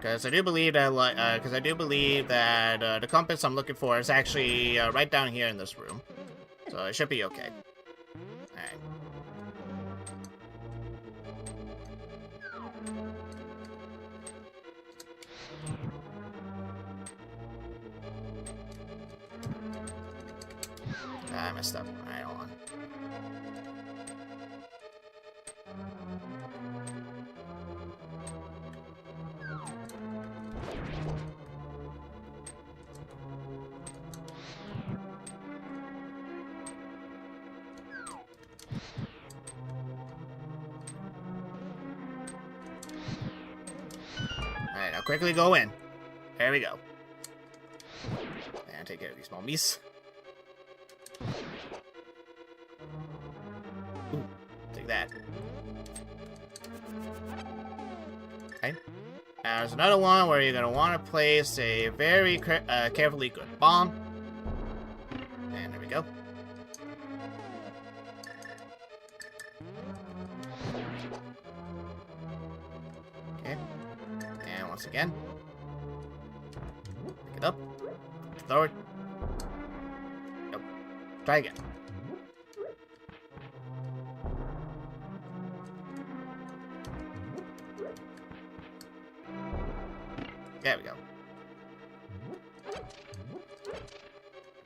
Because I do believe that, the compass I'm looking for is actually right down here in this room. So it should be okay. Alright. I messed up. Alright, hold on. Alright, now quickly go in. There we go. And take care of these mummies. Ooh, take that. Okay. Now there's another one where you're going to want to place a very carefully good bomb. And there we go. Okay. And once again. Pick it up. Throw it. Nope. Try again. There we go.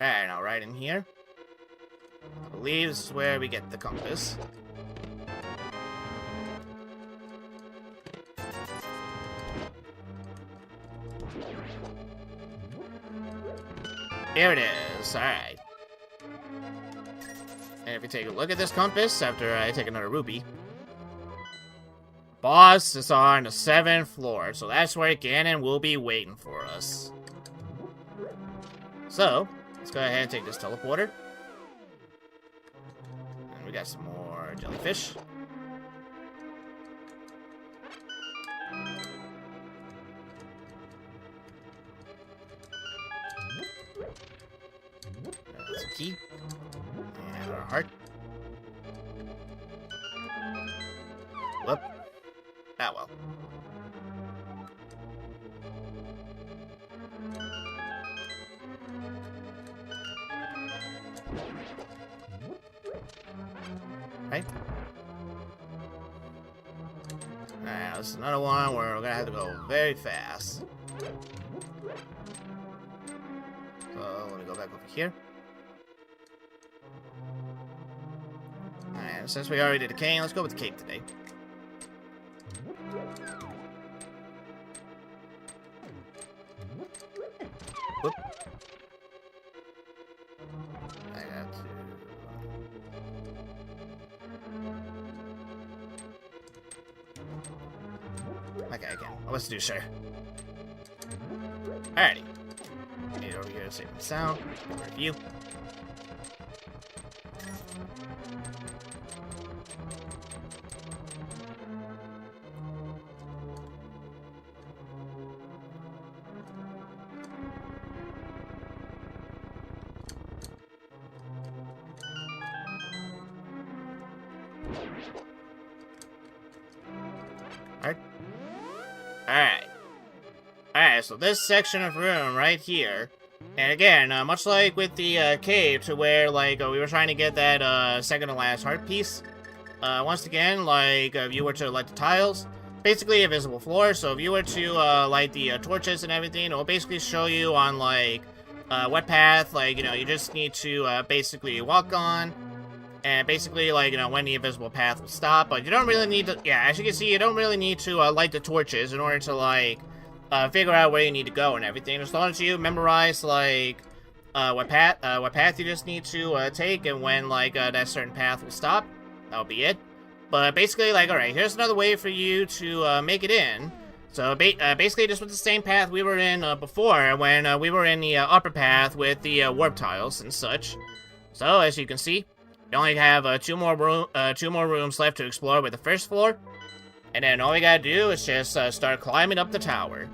Alright, now right in here. I believe this is where we get the compass. There it is. Alright. And if you take a look at this compass, after I take another rupee, boss is on the 7th floor, so that's where Ganon will be waiting for us. So, let's go ahead and take this teleporter. And we got some more jellyfish. That's a key. And our heart. Whoop. Ah, well. Right. Alright, this is another one where we're gonna have to go very fast. So, let me go back over here. Alright, since we already did the cane, let's go with the cape today. Whoop. I got to... Okay, again. Let's do sure. Alrighty. Get over here to save the sound. Review. Alright, so this section of room right here, and again, much like with the cave, to where, like, we were trying to get that second to last heart piece, once again, like, if you were to light the tiles, basically a visible floor, so if you were to light the torches and everything, it will basically show you on, like, what path, like, you know, you just need to basically walk on, and basically, like, you know, when the invisible path will stop, but you don't really need to, yeah, as you can see, you don't really need to light the torches in order to, like, figure out where you need to go and everything. As long as you memorize, like, what path you just need to take, and when, like, that certain path will stop, that'll be it. But basically, like, alright, here's another way for you to make it in. So, basically, just with the same path we were in before, when we were in the upper path with the warp tiles and such. So, as you can see, you only have two more rooms left to explore with the first floor. And then all we gotta do is just start climbing up the tower.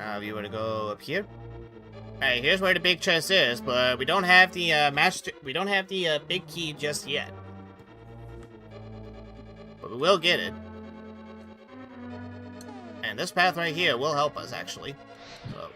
Now if you were to go up here. Alright, here's where the big chest is, but we don't have the big key just yet. But we will get it. And this path right here will help us, actually. So.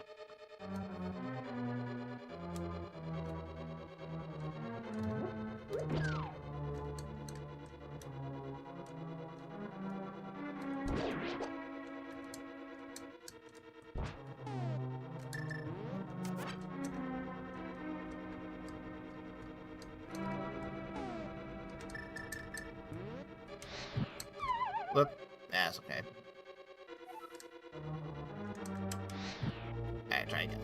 Whoop. That's okay. Alright, try again.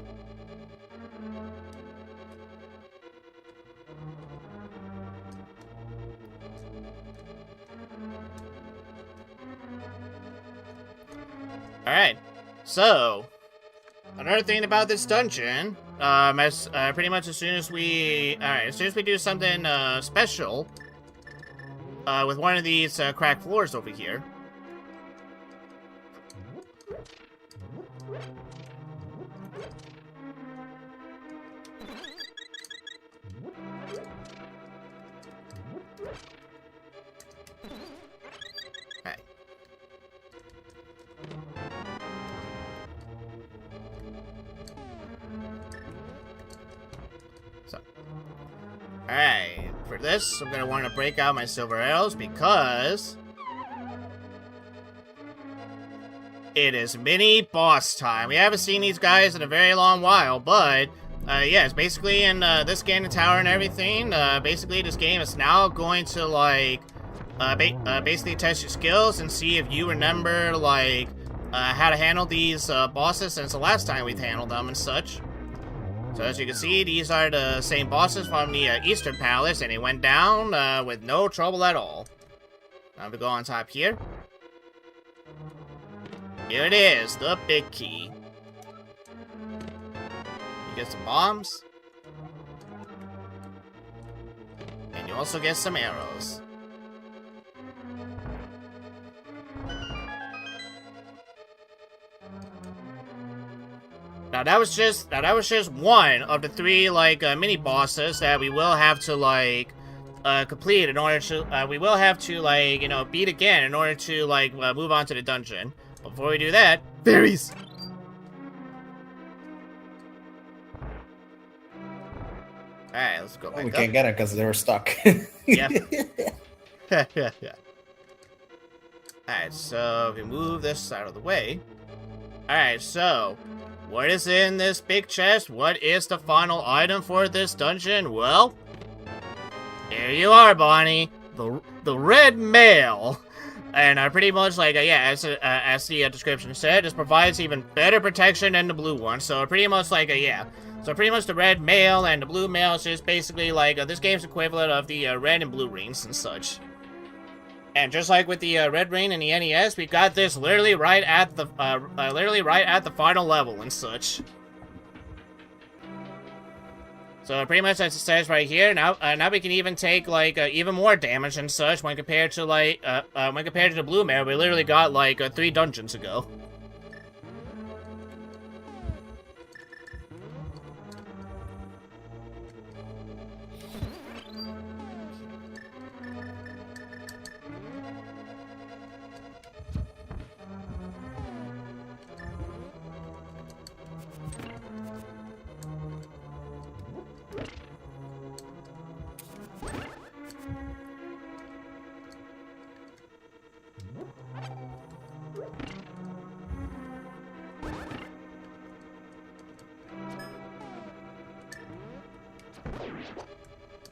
Alright, so another thing about this dungeon, pretty much as soon as we do something special with one of these cracked floors over here. Alright. So. Alright, for this, I'm gonna want to break out my silver arrows because it is mini boss time. We haven't seen these guys in a very long while, but yeah, it's basically in this game, the tower and everything. Basically, this game is now going to like basically test your skills and see if you remember like how to handle these bosses since the last time we've handled them and such. So as you can see, these are the same bosses from the Eastern Palace, and they went down with no trouble at all. Now we go on top here. Here it is, the big key. You get some bombs. And you also get some arrows. Now that was just one of the three like mini bosses that we will have to like complete in order to we will have to like beat again in order to like move on to the dungeon. Before we do that, fairies. All right, let's go back We up. can't get it because they were stuck. Yeah. Yeah. Alright, so if we move this out of the way. Alright, so what is in this big chest? What is the final item for this dungeon? Well, here you are, Bonnie. The red mail. And pretty much like, yeah, as the description said, this provides even better protection than the blue one. So pretty much like, yeah. So pretty much the red mail and the blue mail is just basically like this game's equivalent of the red and blue rings and such. And just like with the red ring and the NES, we got this literally right at the final level and such. So pretty much as it says right here, now we can even take like even more damage and such when compared to like the blue mail we literally got like 3 dungeons ago.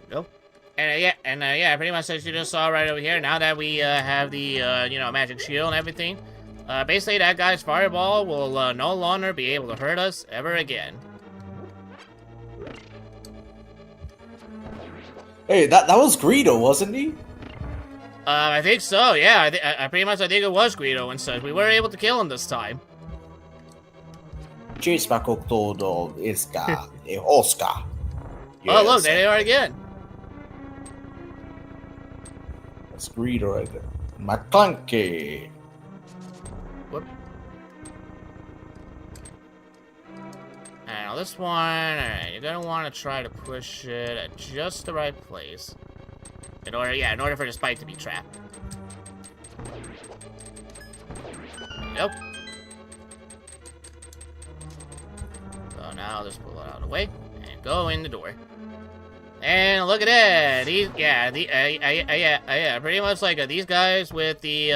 Nope. And yeah, pretty much as you just saw right over here, now that we have the magic shield and everything, basically that guy's fireball will no longer be able to hurt us ever again. Hey, that was Greedo, wasn't he? I think so. Yeah, I think it was Guido and such. We were able to kill him this time. Chase back todo Oscar. Oscar. Oh look, there they are again. That's Greedo right there. McClunky. Whoop. now this one, alright, you're gonna want to try to push it at just the right place. In order for the spike to be trapped. There you go. So now just pull it out of the way and go in the door. And look at that! These, pretty much like these guys with the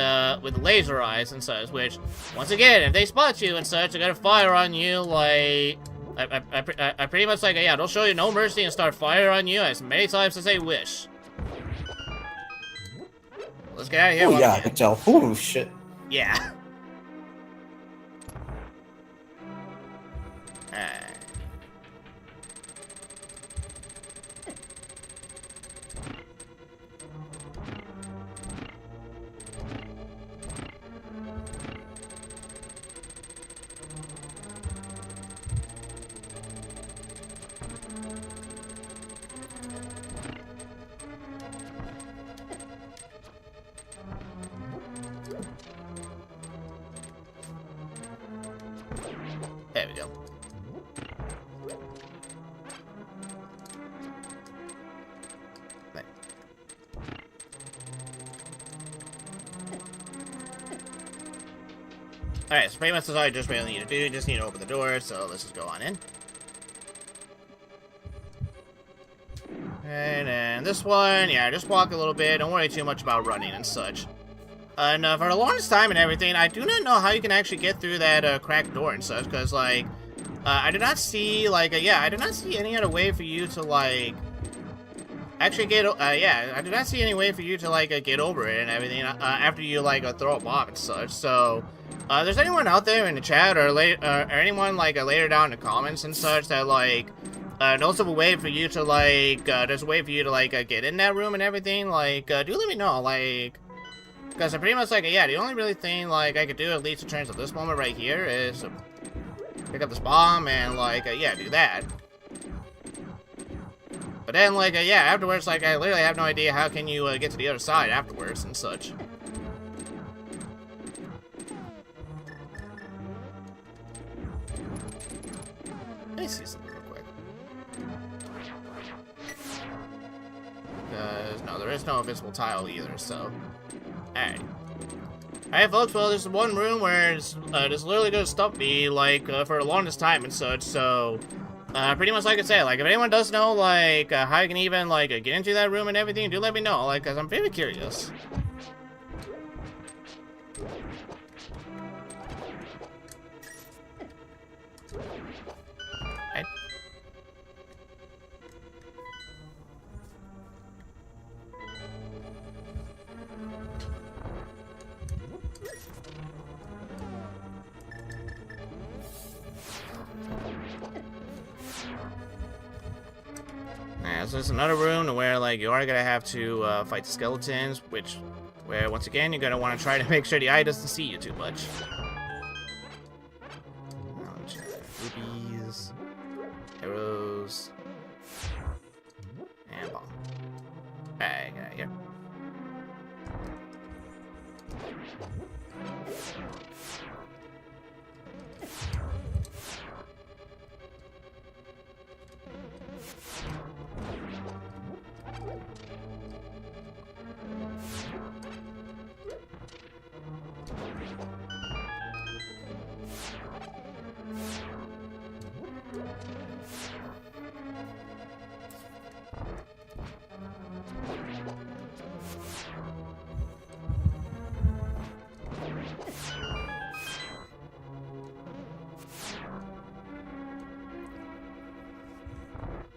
laser eyes and such. Which, once again, if they spot you and such, they're gonna fire on you like. I pretty much like they'll show you no mercy and start fire on you as many times as they wish. Let's get out of here. Oh yeah, I can tell. Oh shit. Yeah. Alright. There we go. Right. Alright, so pretty much that's all I just really need to do. You just need to open the door, so let's just go on in. And then this one, yeah, just walk a little bit. Don't worry too much about running and such. And for the longest time and everything, I do not know how you can actually get through that cracked door and such, because, like, I did not see, like, I did not see any other way for you to, like, actually get, I did not see any way for you to, like, get over it and everything after you, like, throw a bomb and such, so, if there's anyone out there in the chat or anyone, like, later down in the comments and such that, like, knows of a way for you to, like, there's a way for you to, like, get in that room and everything, like, do let me know, like, because I'm pretty much like, the only really thing, like, I could do, at least in terms of this moment right here, is pick up this bomb and, like, do that. But then, like, afterwards, like, I literally have no idea how can you get to the other side afterwards and such. Let me see something real quick. Because, no, there is no invisible tile either, so... Alright. Alright, folks, well, there's one room where it's literally gonna stop me, like, for the longest time and such, so... pretty much like I said, like, if anyone does know, like, how you can even, like, get into that room and everything, do let me know, like, because I'm very curious. Alright. So there's another room where, like, you are gonna have to fight the skeletons, where once again you're gonna want to try to make sure the eye doesn't see you too much. Rubies, arrows, and bomb. Alright, get out of here.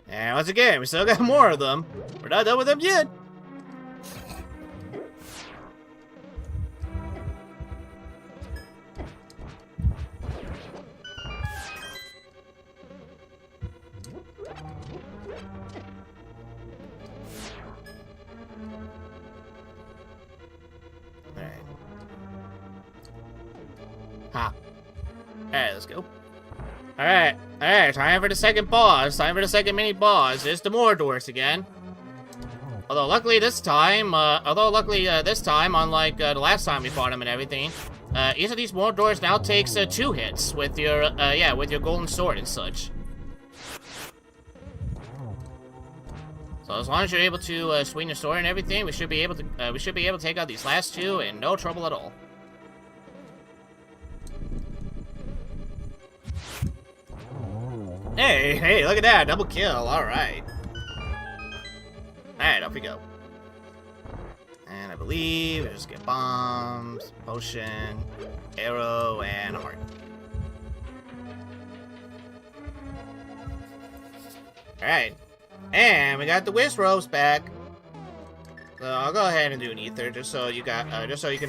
And once again, we still got more of them. We're not done with them yet. Alright. Ha. Alright, let's go. Alright, time for the second boss. Time for the second mini boss. It's the more doors again. Although luckily this time, unlike the last time we fought him and everything, each of these more doors now takes 2 hits with your, with your golden sword and such. So as long as you're able to swing your sword and everything, we should be able to take out these last two in no trouble at all. Hey, look at that, double kill. All right. All right, up we go. And I believe we just get bombs, potion, arrow, and a heart. All right. And we got the whiz ropes back. So I'll go ahead and do an ether just so you can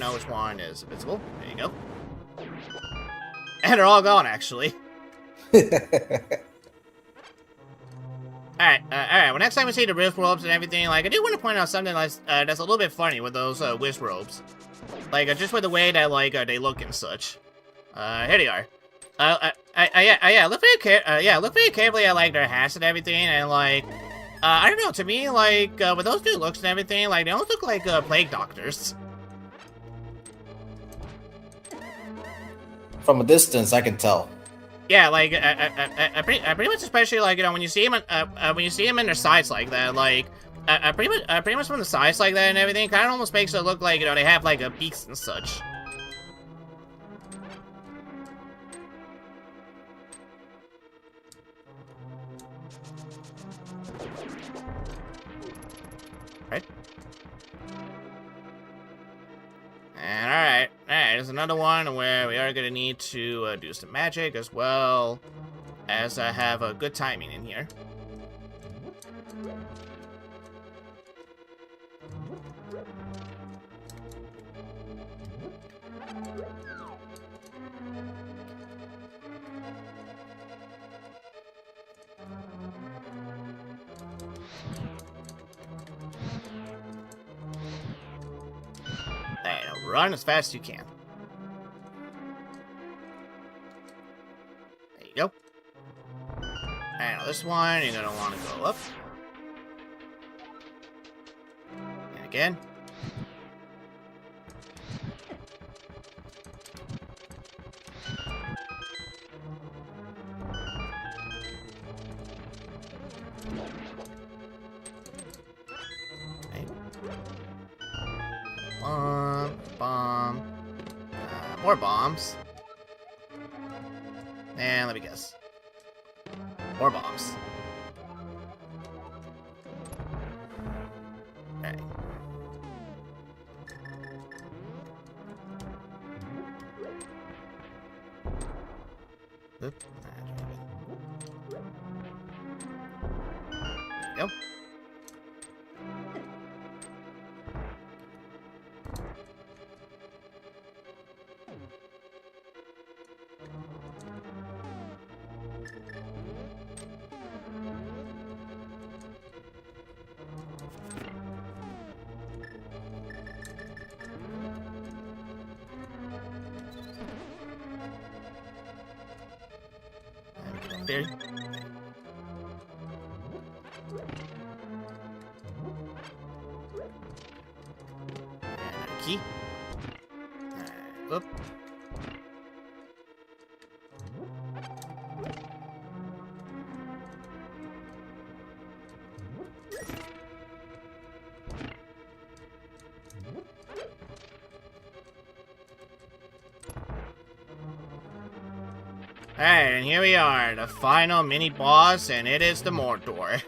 know which one is invisible. There you go. And they're all gone actually. Alright, well next time we see the whiz ropes and everything, like I do want to point out something that's a little bit funny with those whiz ropes. Like just with the way that like they look and such. Here they are. Look very carefully at like their hats and everything, and like I don't know, to me, like, with those new looks and everything, like, they almost look like, plague doctors. From a distance, I can tell. Yeah, like, pretty much, especially, like, you know, when you see them in their sides like that, like, pretty much from the sides like that and everything, kind of almost makes it look like, you know, they have, like, beaks and such. Right. And alright, there's another one where we are gonna need to do some magic as well as have a good timing in here. Alright, run as fast as you can. There you go. And on this one, you're gonna want to go up. And again. Bomb. More bombs. And let me guess. More bombs. Okay. Oop. There you go. There. And a key. Oop. Alright, and here we are, the final mini-boss, and it is the Mordor.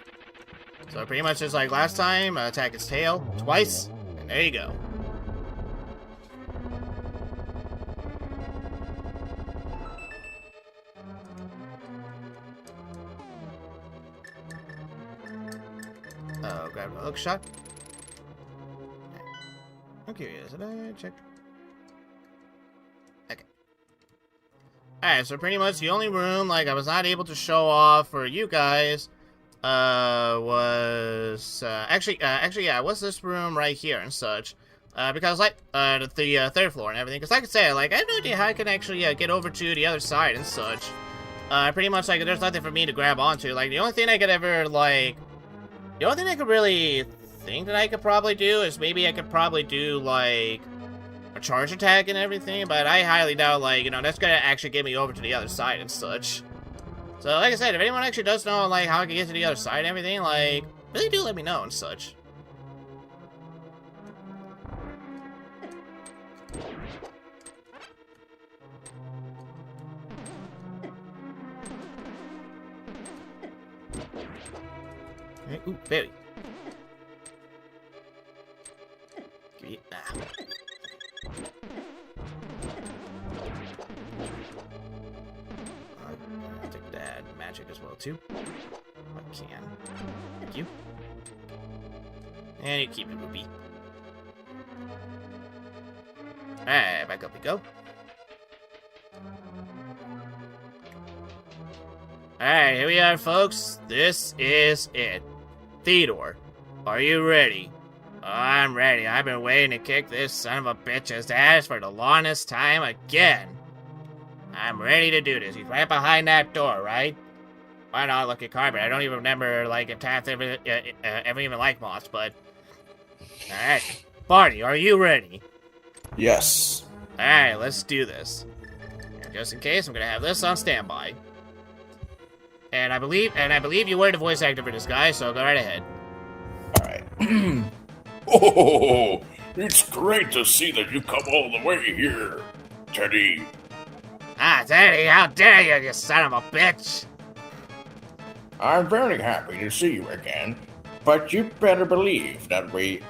So pretty much just like last time, attack its tail twice, and there you go. Oh, grab a hook shot. I'm curious, did I check? Alright, so pretty much the only room, like, I was not able to show off for you guys, was, yeah, what's this room right here and such, because, like, the third floor and everything, because like I said, like, I have no idea how I can actually, get over to the other side and such, pretty much, like, there's nothing for me to grab onto, like, the only thing I could ever, like, the only thing I could really think that I could probably do is maybe I could probably do, like, a charge attack and everything, but I highly doubt, like, you know, that's gonna actually get me over to the other side and such. So, like I said, if anyone actually does know, like, how I can get to the other side and everything, like, really do let me know and such. Okay, ooh, berry. Give me, I'll take that magic as well too. I can. Thank you. And you keep it, Ruby. Alright, back up we go. Alright, here we are, folks. This is it. Theodore, are you ready? Oh, I'm ready. I've been waiting to kick this son of a bitch's ass for the longest time again. I'm ready to do this. He's right behind that door, right? Why not look at carpet? I don't even remember, like, if Taft ever even liked moths, but... Alright. Barney, are you ready? Yes. Alright, let's do this. And just in case, I'm gonna have this on standby. And I believe you were the voice actor for this guy, so go right ahead. Alright. Oh, it's great to see that you come all the way here, Teddy. Ah, Teddy, how dare you son of a bitch! I'm very happy to see you again, but you better believe that we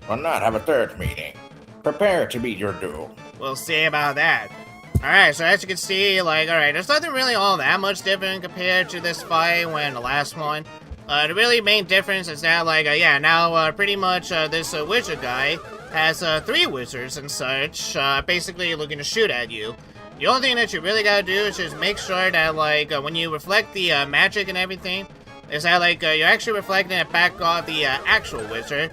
will not have a third meeting. Prepare to meet your duel. We'll see about that. Alright, so as you can see, like, alright, there's nothing really all that much different compared to this fight when the last one. The really main difference is that, like, now pretty much this wizard guy has 3 wizards and such, basically looking to shoot at you. The only thing that you really gotta do is just make sure that, like, when you reflect the magic and everything, is that, like, you're actually reflecting it back off the actual wizard,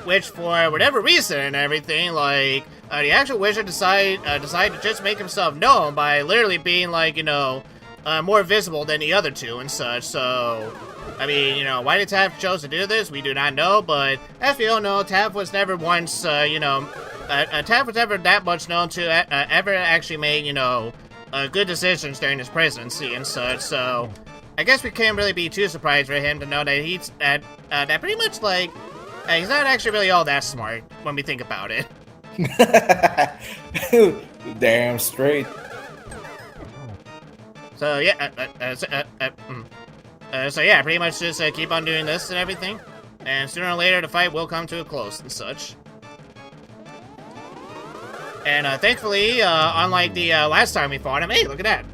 which, for whatever reason and everything, like, the actual wizard decided to just make himself known by literally being, like, you know, more visible than the other 2 and such, so... I mean, you know, why did Taft chose to do this? We do not know, but as we all know, Taft was never once, Taft was never that much known to ever actually make, you know, good decisions during his presidency and such, so I guess we can't really be too surprised for him to know that he's, that pretty much, like, he's not actually really all that smart when we think about it. Damn straight. So, yeah, so yeah, pretty much just keep on doing this and everything, and sooner or later the fight will come to a close and such. And thankfully, unlike the last time we fought him, hey, look at that.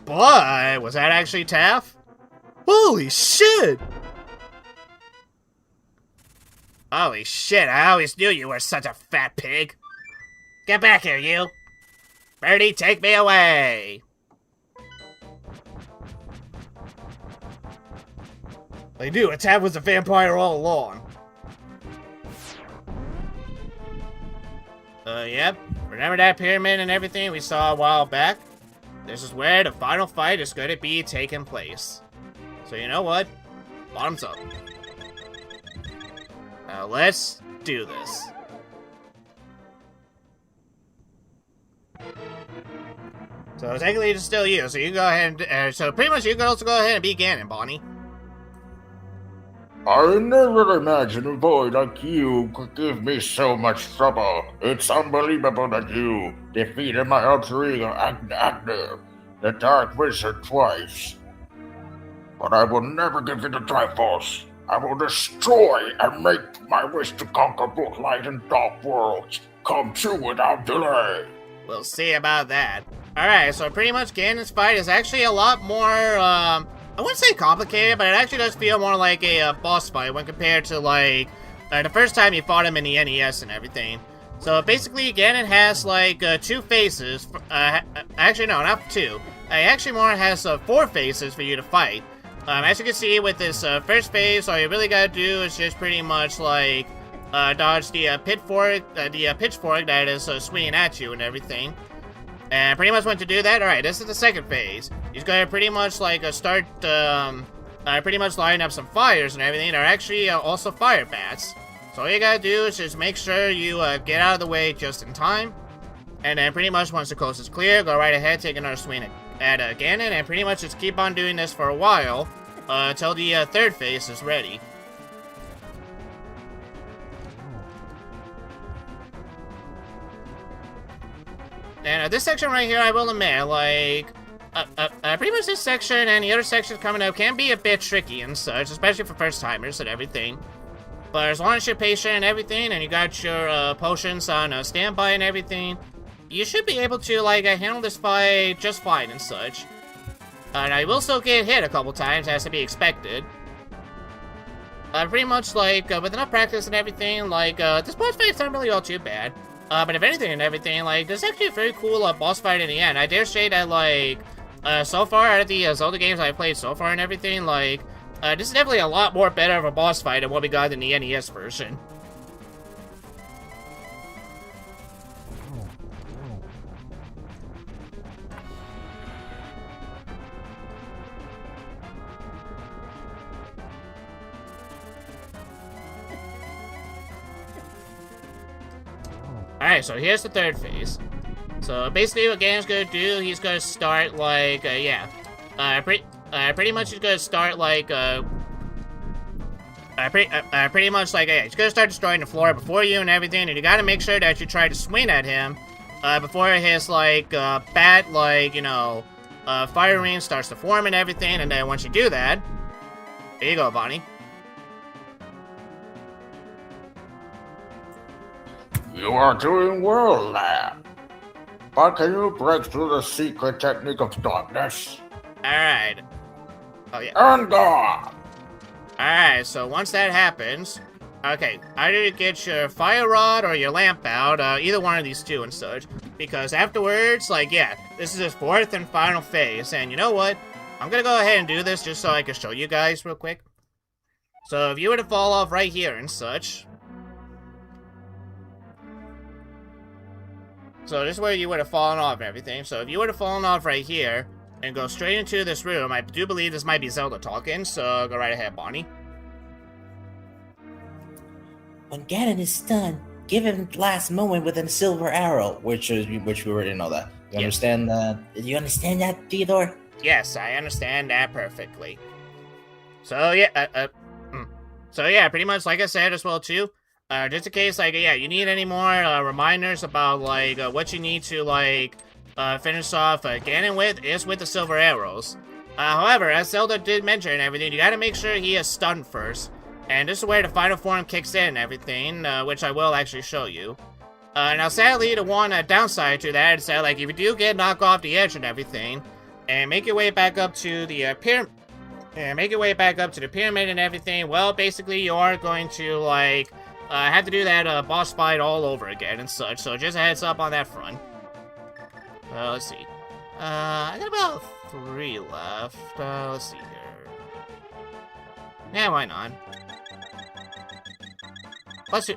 But was that actually Taft? Holy shit! Holy shit, I always knew you were such a fat pig. Get back here, you. Birdie, take me away. They do. Taft was a vampire all along. Yep. Remember that pyramid and everything we saw a while back? This is where the final fight is going to be taking place. So you know what? Bottoms up. Now let's do this. So technically it's still you, so you can go ahead and, so pretty much you can also go ahead and be Ganon, Bonnie. I never imagined a boy like you could give me so much trouble. It's unbelievable that you defeated my alter ego, Agner, the Dark Wizard, twice. But I will never give in to Triforce. I will destroy and make my wish to conquer both light and dark worlds come true without delay. We'll see about that. Alright, so pretty much Ganon's fight is actually a lot more, I wouldn't say complicated, but it actually does feel more like a boss fight when compared to, like, the first time you fought him in the NES and everything. So basically, Ganon has, like, 2 faces. Actually, no, not 2. He actually more has 4 faces for you to fight. As you can see with this first phase, all you really gotta do is just pretty much, like, dodge the pitchfork that is swinging at you and everything. And pretty much once you do that, alright, this is the second phase. He's gonna pretty much, like, start, pretty much lining up some fires and everything. They're actually also fire bats. So all you gotta do is just make sure you get out of the way just in time. And then pretty much once the coast is clear, go right ahead, take another swing at Ganon, and pretty much just keep on doing this for a while, until the third phase is ready. And this section right here, I will admit, like, pretty much this section and the other sections coming up can be a bit tricky and such, especially for first-timers and everything. But as long as you're patient and everything, and you got your potions on standby and everything, you should be able to, like, handle this fight just fine and such. And I will still get hit a couple times, as to be expected. Pretty much, like, with enough practice and everything, like, this boss fight's not really all too bad. But if anything and everything, like, there's actually a very cool boss fight in the end. I dare say that, like, so far out of the Zelda games I've played so far and everything, like, this is definitely a lot more better of a boss fight than what we got in the NES version. Alright, so here's the third phase. So basically what Ganon's gonna do, he's gonna start like, pretty much he's gonna start like, pretty much like, he's gonna start destroying the floor before you and everything, and you gotta make sure that you try to swing at him, before his, like, bat, like, you know, fire ring starts to form and everything, and then once you do that, there you go, Bonnie. You are doing well, lad. But can you break through the secret technique of darkness? Alright. Oh, yeah. And God! Alright, so once that happens, okay, either you get your fire rod or your lamp out, either one of these two and such, because afterwards, like, yeah, this is his fourth and final phase, and you know what? I'm gonna go ahead and do this just so I can show you guys real quick. So if you were to fall off right here and such, so this is where you would have fallen off and everything, so if you would have fallen off right here, and go straight into this room, I do believe this might be Zelda talking, so go right ahead, Bonnie. When Ganon is stunned, give him the last moment with a silver arrow, which we already know that. You understand that? Do you understand that, Theodore? Yes, I understand that perfectly. So yeah, so yeah, pretty much like I said as well too. Just in case, like, yeah, you need any more reminders about like what you need to like finish off Ganon with the silver arrows. However, as Zelda did mention and everything, you gotta make sure he is stunned first. And this is where the final form kicks in and everything, which I will actually show you. Now, sadly, the one downside to that is that, like, if you do get knocked off the edge and everything, and make your way back up to the pyramid, and everything, well, basically, you are going to, like, have to do that boss fight all over again and such. So just a heads up on that front. Let's see. I got about 3 left. Let's see here. Yeah, why not? Plus,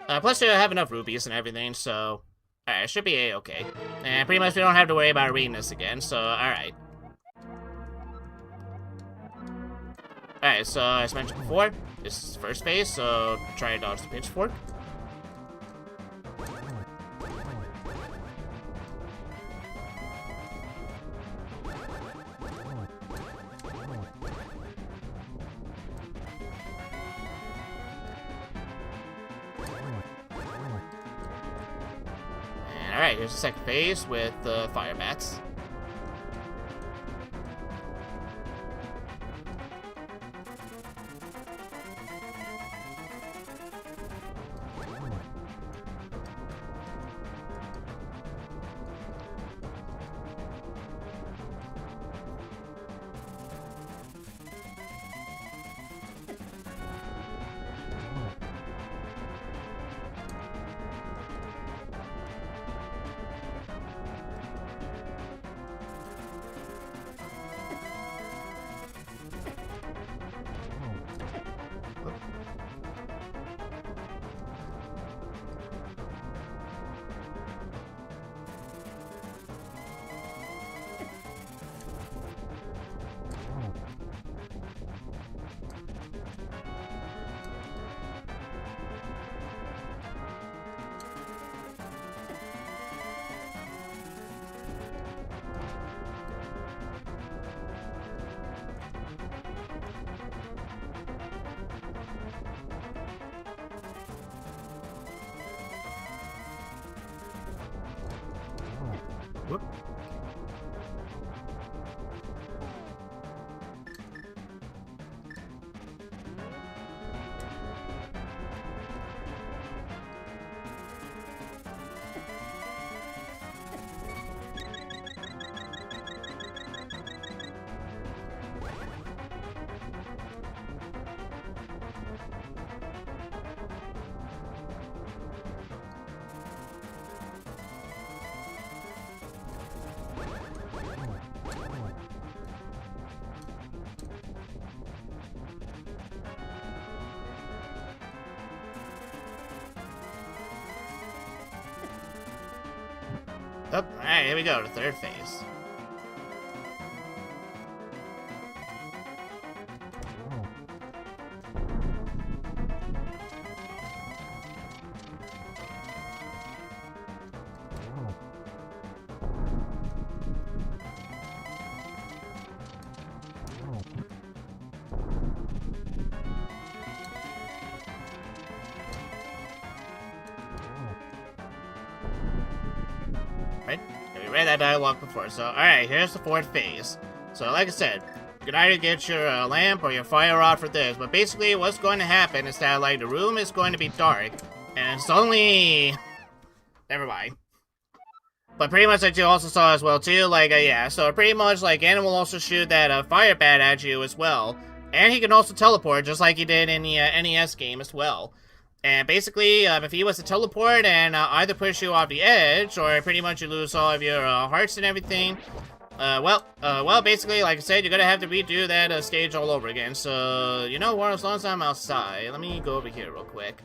plus you have enough rupees and everything, so it should be a-okay. And pretty much we don't have to worry about reading this again, so alright. Alright, so as mentioned before, this is first phase, so try to dodge the pitchfork. Alright, here's the second phase with the fire bats. Whoop. Oh, alright, here we go, the third phase. Right? We read that dialogue before, so alright, here's the fourth phase. So like I said, you can either get your lamp or your fire rod for this, but basically what's going to happen is that like the room is going to be dark, and it's only... Never mind. But pretty much like you also saw as well too, like yeah, so pretty much like Ganon will also shoot that fire bat at you as well, and he can also teleport just like he did in the NES game as well. And basically, if he was to teleport and either push you off the edge, or pretty much you lose all of your hearts and everything, well, basically, like I said, you're gonna have to redo that stage all over again. So, you know what, as long as I'm outside, let me go over here real quick.